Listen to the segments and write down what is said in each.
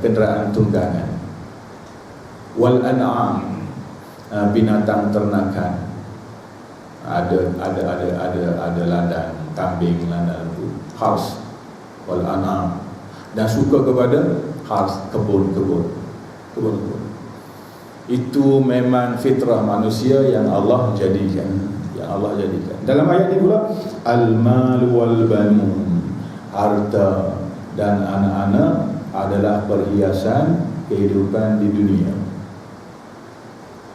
kenderaan tunggangan. Wal an'am, binatang ternakan. Ada ladang kambing, ladang hars. Wal an'am, dan suka kepada hars, kebun-kebun. Itu memang fitrah manusia yang Allah jadikan. Dalam ayat ini pula, al-mal wal banun, harta dan anak-anak adalah perhiasan kehidupan di dunia.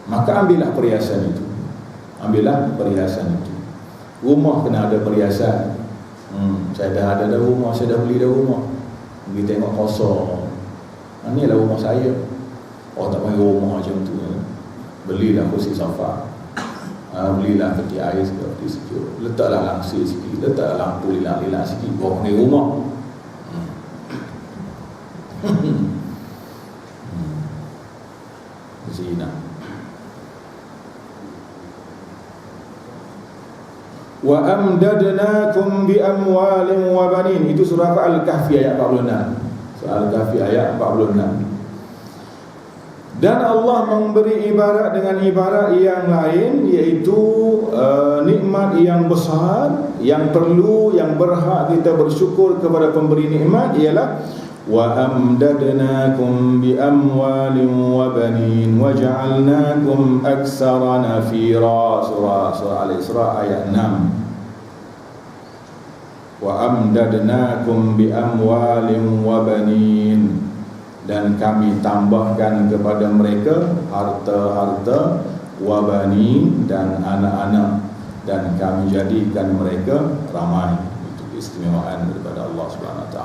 Maka ambillah perhiasan itu. Rumah kena ada perhiasan. Saya dah ada rumah, saya dah beli rumah. Pergi tengok kosong. Inilah rumah saya. Oh, tak main rumah macam tu. Belilah kursi sofa. Belilah peti air seperti sejuk. Letaklah langsir sikit, letaklah lampu lilang-lilang sikit. Bawa ni rumah. Zina. Wa amdadnakum bi amwalin wa banin. Itu surah Al-Kahfi ayat 46. Surah Al-Kahfi ayat 46. Dan Allah memberi ibarat dengan ibarat yang lain, iaitu nikmat yang besar, yang perlu, yang berhak kita bersyukur kepada pemberi nikmat, ialah wa amdadnakum bi amwalin wa banin wa ja'alnakum aktsara nafira. Surah Al-Isra ayat 6. Wa amdadnakum bi amwalin wa banin, dan kami tambahkan kepada mereka harta-harta, wabani, dan anak-anak, dan kami jadikan mereka ramai. Itu keistimewaan daripada Allah SWT.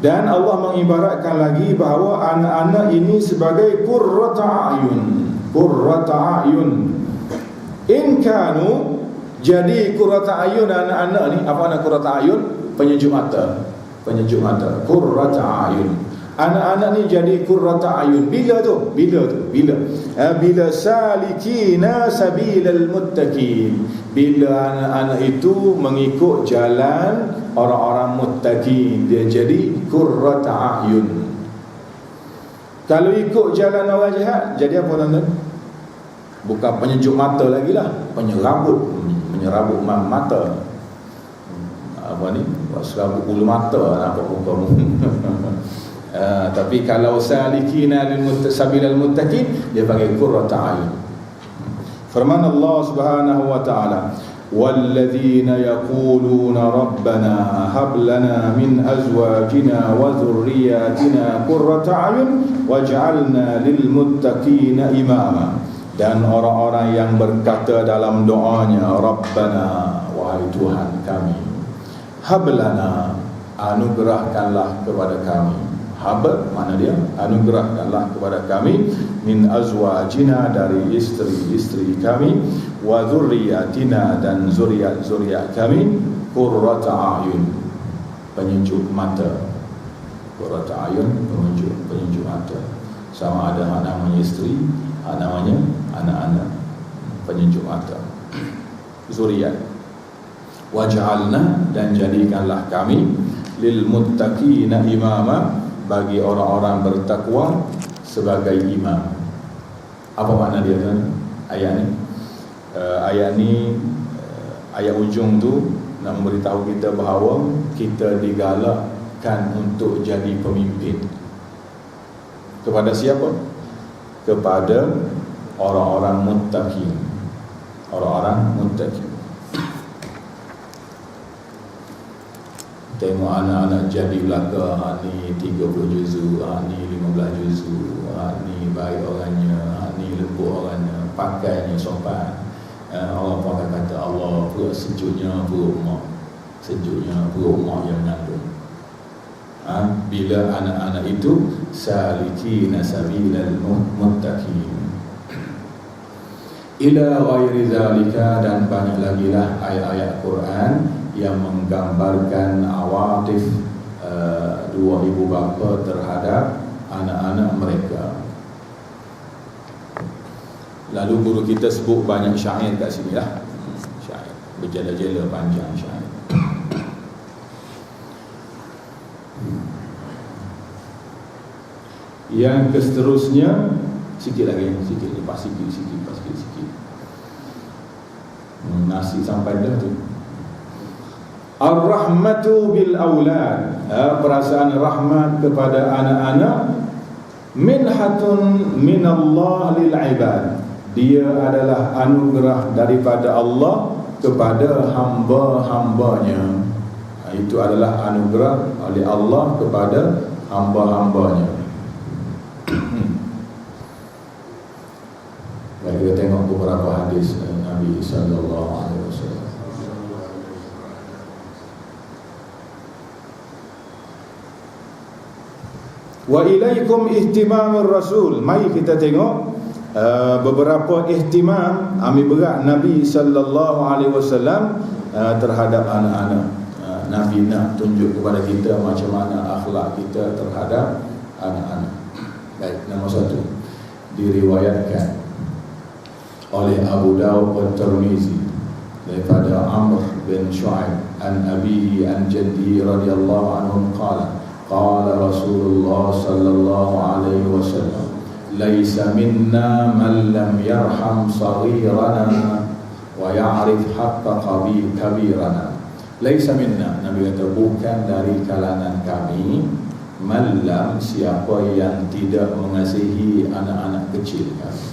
Dan Allah mengibaratkan lagi bahawa anak-anak ini sebagai qurrata a'yun. In kanu, jadi qurrata a'yun anak-anak ni. Apa makna qurrata a'yun? Penyejuk mata. Qurrata a'yun. Anak-anak ni jadi qurrata ayun. Bila salikina sabilal muttaqin, bila anak-anak itu mengikut jalan orang-orang muttaqin, dia jadi qurrata ayun. Kalau ikut jalan orang jahat, jadi apa tuan-tuan? Bukan penyejuk mata lagi lah, menyerabut mata. Apa ni? Serabut bulu mata, nampak muka. Tapi kalau salikina sabilal muttaqin, dia panggil qurrata ayun. Firman Allah Subhanahu wa taala, walladzina yaquluna rabbana hab lana min azwajina wa dhurriyyatina qurrata ayun waj'alna lil muttaqina imama. Dan orang-orang yang berkata dalam doanya, Rabbana, wahai Tuhan kami, hab lana, anugerahkanlah kepada kami. Hab, mana dia? Anugerahkanlah kepada kami, min azwajina, dari istri-istri kami, wa dzurriyyatina, dan zuriat-zuriat kami, qurrata ayun, penyejuk mata. Qurrata ayun, penyejuk mata. Sama ada namanya istri, namanya anak-anak, penyejuk mata. Zuriat. Waj'alna, dan jadikanlah kami, lil muttaqina imama, bagi orang-orang bertakwa sebagai imam. Apa makna dia tuan? Ayat ni ayat ujung tu nak memberitahu kita bahawa kita digalakkan untuk jadi pemimpin. Kepada siapa? Kepada orang-orang muttaqin. Orang-orang muttaqin. Tengok anak-anak jadi belaka, ni 30 juzuk, ni 15 juzuk, ni baik orangnya, ni lembut orangnya, pakainya sopan. Orang pun akan kata, Allah, perut sejuknya perut mak, yang mengandung. Bila anak-anak itu salikina sabilal muttaqin. Ila ghairi zalika, dan banyak lagi lah ayat-ayat Quran yang menggambarkan awatif dua ibu bapa terhadap anak-anak mereka. Lalu guru kita sebut banyak syair kat sini lah. Syair berjela-jela panjang syair. Yang seterusnya sikit lagi, sikit lepas sikit, lepas sikit. Nasi sampai dah tu. Ar-rahmatu bil aulad, perasaan rahmat kepada anak-anak, minhatun minallah lil ibad, dia adalah anugerah daripada Allah kepada hamba-hambanya. Itu adalah anugerah oleh Allah kepada hamba-hambanya. Baik, kita tengok beberapa hadis Nabi sallallahu alaihi wasallam. Wa ilaikum ihtimamur rasul. Mari kita tengok beberapa ihtimam, ambil berat Nabi sallallahu alaihi wasallam terhadap anak-anak. Nabi nak tunjuk kepada kita macam mana akhlak kita terhadap anak-anak. Baik, nombor satu, diriwayatkan oleh Abu Dawud dan Tirmizi daripada Amr bin Shu'aib an abihi an jaddihi radhiyallahu anhu qala qala Rasulullah sallallahu alaihi wasallam laisa minna man lam yarham saghirana wa ya'rif haqqa kabirana. Laisa minna, Nabi kata bukan dari kalangan kami, man lam, siapa yang tidak mengasihi anak-anak kecil kami.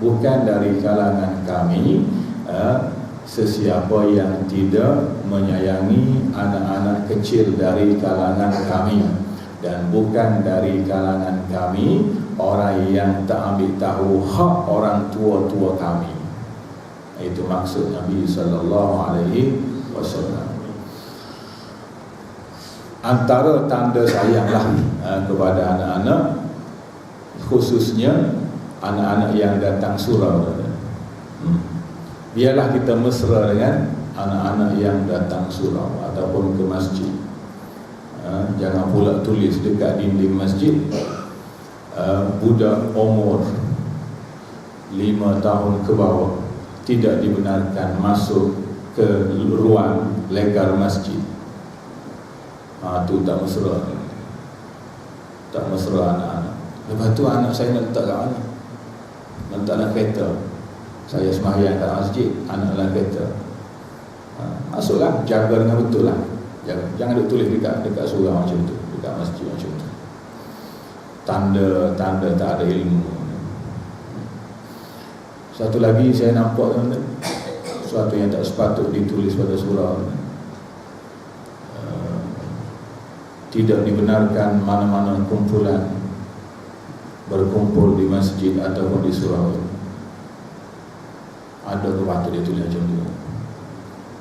Bukan dari kalangan kami sesiapa yang tidak menyayangi anak-anak kecil dari kalangan kami, dan bukan dari kalangan kami orang yang tak ambil tahu hak orang tua-tua kami. Itu maksud Nabi sallallahu alaihi wasallam. Antara tanda sayanglah kepada anak-anak, khususnya anak-anak yang datang surau. Biarlah kita mesra dengan anak-anak yang datang surau ataupun ke masjid. Jangan pula tulis dekat dinding masjid, budak umur 5 tahun ke bawah tidak dibenarkan masuk ke ruang legar masjid. Itu tak mesra. Tak mesra anak-anak. Lepas tu anak saya nak letak kat mana? Nak letak dalam kereta. Saya sembahyang kat masjid, anak dalam kereta. Masuklah, jaga dengan betul lah. Jangan duk tulis dekat surau macam tu, dekat masjid macam tu. Tanda tak ada ilmu. Satu lagi saya nampak tuan-tuan, sesuatu yang tak sepatut ditulis pada surau. Tidak dibenarkan mana-mana kumpulan berkumpul di masjid ataupun di surau. Ada ke patut dia tulis macam tu,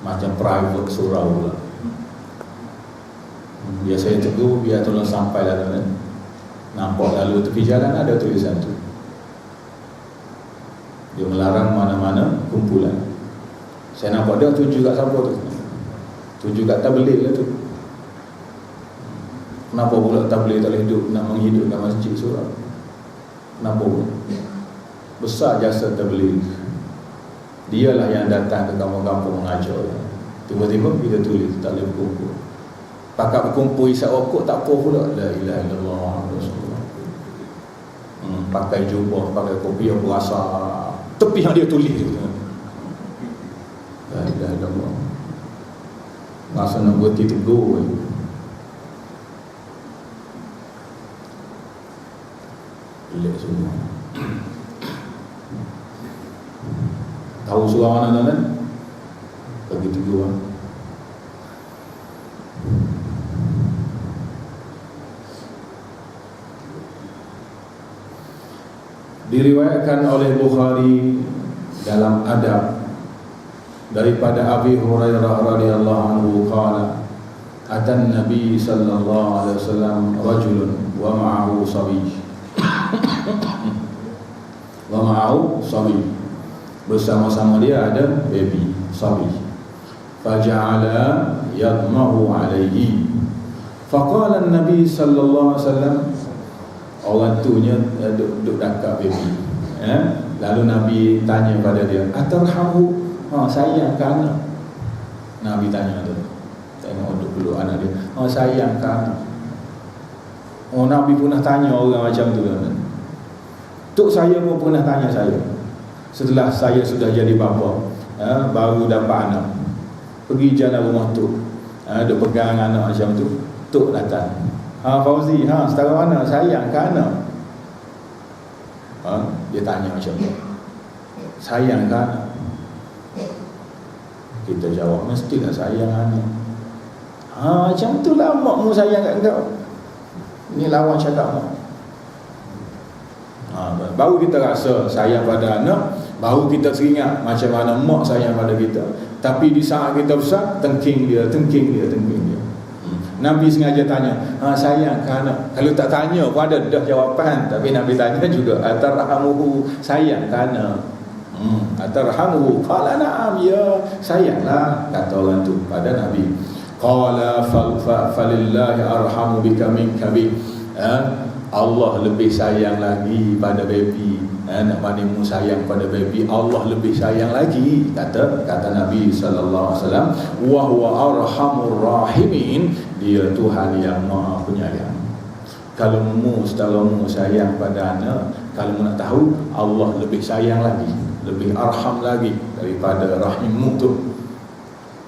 macam private surau pula. Biasanya tegur, biar tolong sampai lah kan. Nampak lalu tepi jalan ada tulisan tu. Dia melarang mana-mana kumpulan. Saya nampak dia tuju kat siapa tu? Tuju kat tabligh lah tu. Kenapa pula tabligh tak boleh hidup, nak menghidupkan masjid surau? Kenapa pula? Besar jasa tabligh. Dialah yang datang ke kampung-kampung mengajar. Tiba-tiba kita tulis tak boleh berkumpul. Pakat berkumpul isap rokok tak apa pula. La ilaha illallah Rasulullah. Pakai jubah, pakai kopi yang berasa tepi yang dia tulis tu. La ilaha illallah. Masa nak berhenti tegur. Pelik semua. Tahu surau mana tuan-tuan? Bagi 3 orang. Diriwayatkan oleh Bukhari dalam adab daripada Abi Hurairah radhiyallahu anhu qala atan Nabi sallallahu alaihi wasallam rajulun wa ma'ahu sabiy wa ma'ahu sabiy, bersama-sama dia ada baby sabiy. Faja'ala yadmahu alaihi, faqala an-nabi sallallahu alaihi wasallam, orang tunya duduk dekat baby, lalu Nabi tanya pada dia, atarhamu, sayang ke anak? Nabi tanya tu, tengok duduk dulu anak dia, sayang ke anak? Oh, Nabi pernah tanya orang macam tu kan. Tok saya pun pernah tanya saya. Setelah saya sudah jadi bapa, baru dapat anak. Pergi jalan rumah tok. Dia pegang anak macam tu. Tok datang. Fauzi, setara mana? Sayang ke anak? Dia tanya macam tu. Sayang ke anak? Kita jawab, mestilah sayang anak. Macam tu lah makmu sayang kat kau. Ni lawan cakap mak. Baru kita rasa sayang pada anak, baru kita teringat macam mana mak sayang pada kita. Tapi di saat kita besar, tengking dia. Nabi sengaja tanya, sayang ke anak? Kalau tak tanya pun ada dah jawapan. Tapi Nabi tanya juga, atarhamuhu, sayang ke anak? Atarhamuhu, qala na'am, ya sayanglah, kata orang tu pada Nabi. Qala falillahi arhamu bika minka bi. Allah lebih sayang lagi pada baby. Nak manimu sayang pada baby, Allah lebih sayang lagi, kata Nabi sallallahu alaihi wasallam. Wa huwa arhamur rahimin, dia Tuhan yang Maha Penyayang. Kalau mu sayang pada anak, kalau mu nak tahu, Allah lebih sayang lagi, lebih arham lagi daripada rahimmu tu.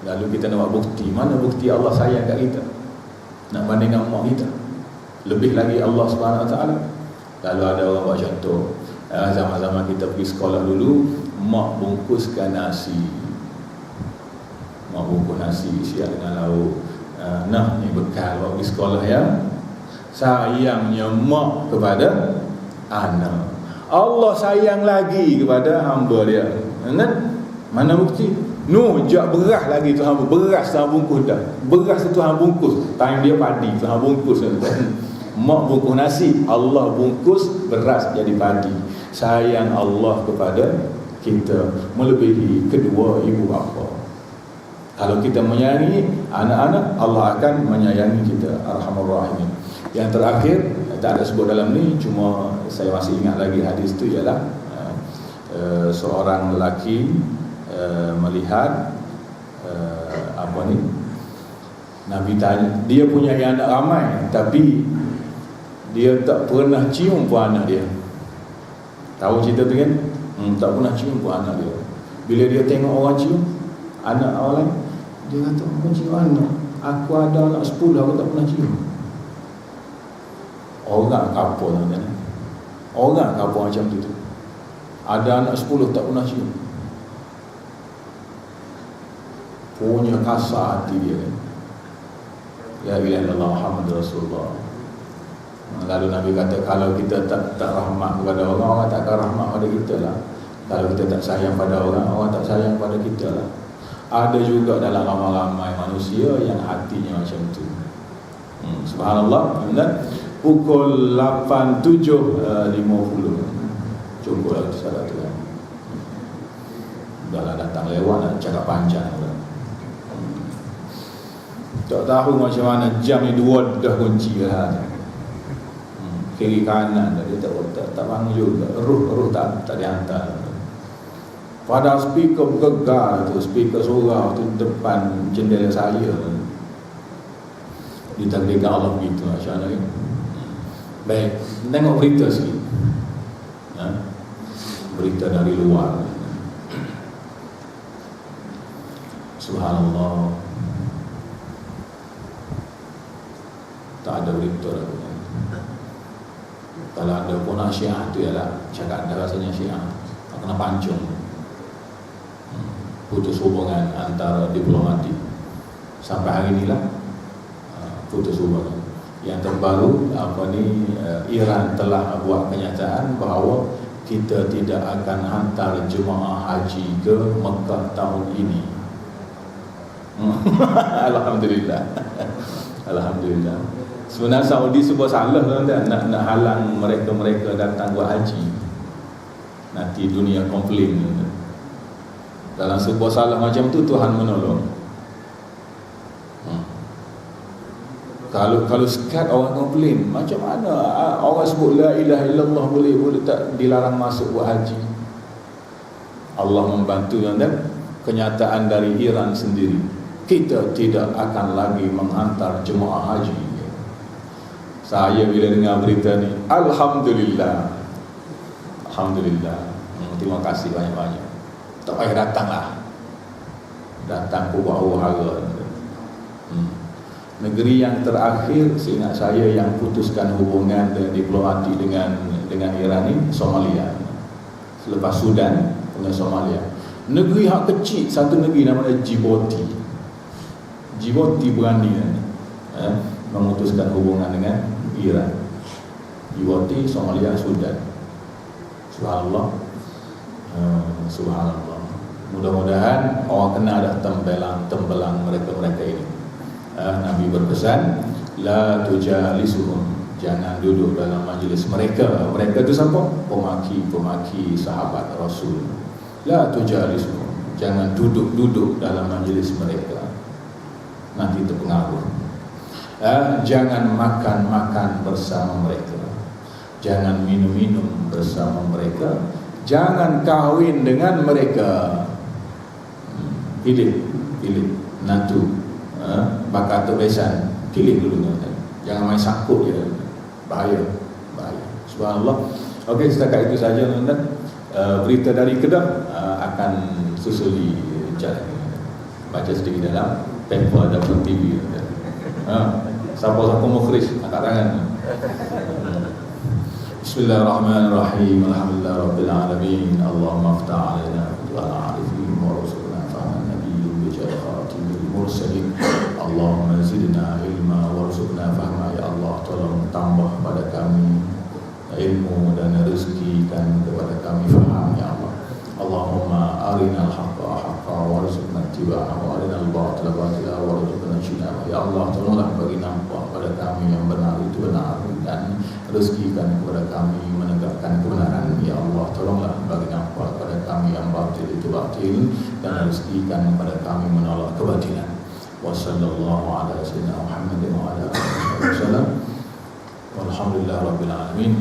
Lalu kita nak buat bukti, mana bukti Allah sayang kat kita? Nak banding dengan mak kita, lebih lagi Allah Subhanahu Wa Taala. Lalu ada orang buat contoh, zaman-zaman kita pergi sekolah dulu, mak bungkuskan nasi, siap dengan lauk. Ni bekal buat pergi sekolah ya. Sayangnya mak kepada anak, Allah sayang lagi kepada hamba dia. Mana bukti? Jak beras lagi Tuhan, beras Tuhan bungkus dah. Beras tu Tuhan bungkus, time dia padi Tuhan bungkus. Mak bungkus nasi, Allah bungkus beras jadi padi. Sayang Allah kepada kita melebihi kedua ibu bapa. Kalau kita menyayangi anak-anak, Allah akan menyayangi kita. Arhamur Rahimin. Yang terakhir, tak ada sebut dalam ni, cuma saya masih ingat lagi hadis tu, ialah seorang lelaki melihat Nabi tanya, dia punya anak ramai, tapi dia tak pernah cium pun anak dia. Tahu cerita tu kan? Tak pernah cium pun anak dia. Bila dia tengok orang cium anak orang lain, dia kata, aku cium anak, aku ada anak 10, aku tak pernah cium. Orang kapur kan? Orang kapur macam tu. Ada anak 10 tak pernah cium. Punya kasar hati dia kan? Ya ilaha illallah Muhammad Rasulullah. Lalu Nabi kata, kalau kita tak rahmat kepada orang, orang tak akan rahmat pada kita lah. Kalau kita tak sayang pada orang, orang tak sayang pada kita lah. Ada juga dalam ramai-ramai manusia yang hatinya macam tu. Subhanallah. Pukul 8.50 cukup lah salah tu kan. Dah lah datang lewat, nak cakap panjang lah. Tak tahu macam mana jam ni 2 dah kunci lah. Kiri kanan dia tak bangun juga. Ruh tak dihantar. Pada speaker bergegar tu, speaker surau tu depan jendela saya. Ditakdirkan Allah begitu macam mana. Baik, tengok berita sikit. Berita dari luar. Subhanallah. Tak ada berita dah. Kalau ada pun Syiah tu ialah cakap ada rasanya Syiah kena pancung, putus hubungan antara diplomatik. Sampai hari inilah putus hubungan. Yang terbaru Iran telah buat kenyataan bahawa kita tidak akan hantar jemaah haji ke Mekah tahun ini. Alhamdulillah. Alhamdulillah. Sebenarnya Saudi sebuah salah nak halang mereka datang buat haji. Nanti dunia komplain. Dalam sebuah salah macam tu Tuhan menolong. Kalau sekat orang komplain, macam mana orang sebut la ilaha illallah boleh tak dilarang masuk buat haji? Allah membantu dan kenyataan dari Iran sendiri, kita tidak akan lagi menghantar jemaah haji. Saya bila dengar berita ni, Alhamdulillah. Terima kasih banyak-banyak. Tak payah datanglah. Datang ke wahara. Negeri yang terakhir seingat saya yang putuskan hubungan diplomatik dengan Iran ni Somalia. Selepas Sudan dengan Somalia. Negeri hak kecil, satu negeri namanya Djibouti. Djibouti berani memutuskan hubungan dengan Iran. Djibouti, Somalia, Sudan. Subhanallah. Subhanallah. Mudah-mudahan orang kena dah tembelang mereka ini. Nabi berpesan, la tujalisuhum, jangan duduk dalam majlis mereka. Mereka itu siapa? Pemaki sahabat Rasul. La tujalisuhum, jangan duduk dalam majlis mereka, nanti terpengaruh. Jangan makan bersama mereka, jangan minum bersama mereka, jangan kahwin dengan mereka. Pilih nantu bakal terbesan, pilih dulu, jangan main sangkut je, bahaya. Subhanallah. Okey, setakat itu saja tuan-tuan. Berita dari Kedah akan susul di jalan. Baca sedikit dalam Tempo ada pun TV. Siapa mukhrij angkat tangan. Bismillahirrahmanirrahim. Alhamdulillah rabbil alamin. Allahumma aftah alaina wa ala arifin wa rusulna fa'an nabiyyin bi khatimil mursalin. Allahumma zidna ilma warzuqna fahma. Ya Allah, tolong tambah pada kami ilmu dan rezekikan kepada kami faham, ya Allah. Allahumma arinal haqqa haqqa warzuqna ittiba'ahu wa arinal batila batila warzuqna ijtinabah. Ya Allah, tolonglah bagi nampak pada kami yang benar itu benar, dan rezekikan kepada kami menegakkan kebenaran. Ya Allah, tolonglah bagi nampak pada kami yang batil itu batil, dan rezekikan kepada kami menolak kebatilan. Wa sallallahu ala sayyidina Muhammadin wa ala alihi wasallam. Walhamdulillah rabbil alamin.